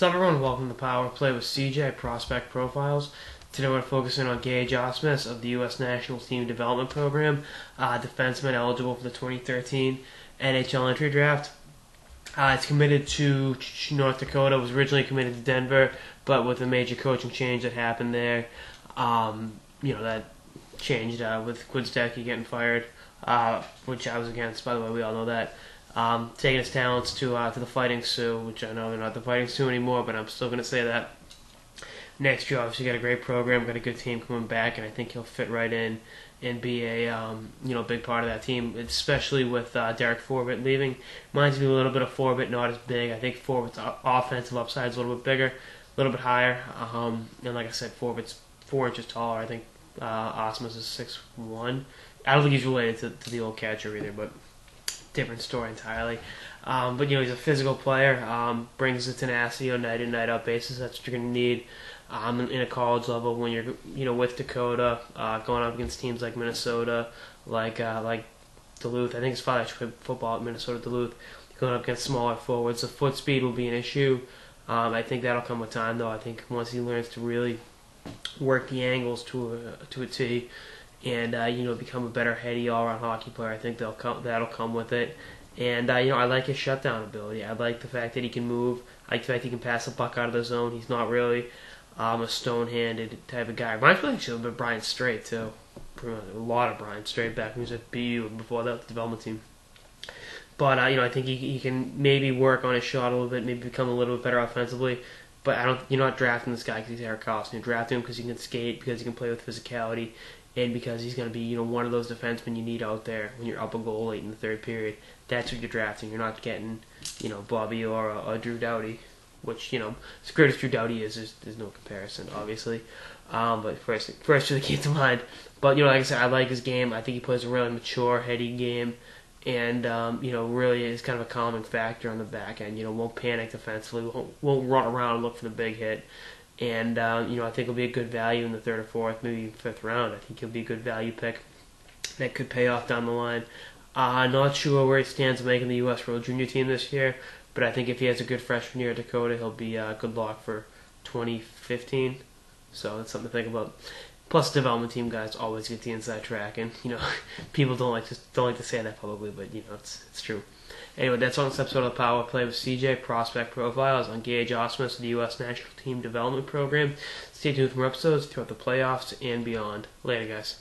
What's up, everyone? Welcome to Power Play with CJ Prospect Profiles. Today we're focusing on Gage Ausmus of the U.S. National Team Development Program, defenseman eligible for the 2013 NHL entry draft. It's committed to North Dakota. Was originally committed to Denver, but with a major coaching change that happened there, that changed with Quizdecki getting fired, which I was against. By the way, we all know that. Taking his talents to the Fighting Sioux, which I know they're not the Fighting Sioux anymore, but I'm still going to say that. Next year, obviously, got a great program, got a good team coming back, and I think he'll fit right in and be a big part of that team, especially with Derek Forbett leaving. Reminds me a little bit of Forbett, not as big. I think Forbett's offensive upside is a little bit bigger, a little bit higher, and like I said, Forbett's 4 inches taller. I think Ausmus is 6'1". I don't think he's related to the old catcher either, but different story entirely. But he's a physical player, brings the tenacity on night in, night out basis. That's what you're going to need in a college level when you're with Dakota, going up against teams like Minnesota, like Duluth. I think his father actually played football at Minnesota Duluth. Going up against smaller forwards, the foot speed will be an issue. I think that'll come with time, though. I think once he learns to really work the angles to a T, and become a better heady all-around hockey player, I think that'll come with it. And I like his shutdown ability. I like the fact that he can move. I like the fact he can pass the puck out of the zone. He's not really a stone-handed type of guy. Reminds me actually a little bit of Brian Strait too. A lot of Brian Strait back when he was at BU before that, the development team. But I think he can maybe work on his shot a little bit, maybe become a little bit better offensively. But you're not drafting this guy because he's Eric Carlson. You're drafting him because he can skate, because he can play with physicality, and because he's going to be one of those defensemen you need out there when you're up a goal late in the third period. That's what you're drafting. You're not getting Bobby or Drew Doughty, which as great as Drew Doughty is, there's no comparison, obviously. But first really came to mind. But like I said, I like his game. I think he plays a really mature, heady game, and really is kind of a calming factor on the back end. Won't panic defensively, won't run around and look for the big hit. And I think he'll be a good value in the third or fourth, maybe even fifth round. I think he'll be a good value pick that could pay off down the line. Not sure where he stands making the U.S. World Junior team this year, but I think if he has a good freshman year at Dakota, he'll be a good lock for 2015. So that's something to think about. Plus, development team guys always get the inside track, and people don't like to say that publicly, but it's true. Anyway, that's on this episode of Power Play with CJ Prospect Profiles on Gage Ausmus of the U.S. National Team Development Program. Stay tuned for more episodes throughout the playoffs and beyond. Later, guys.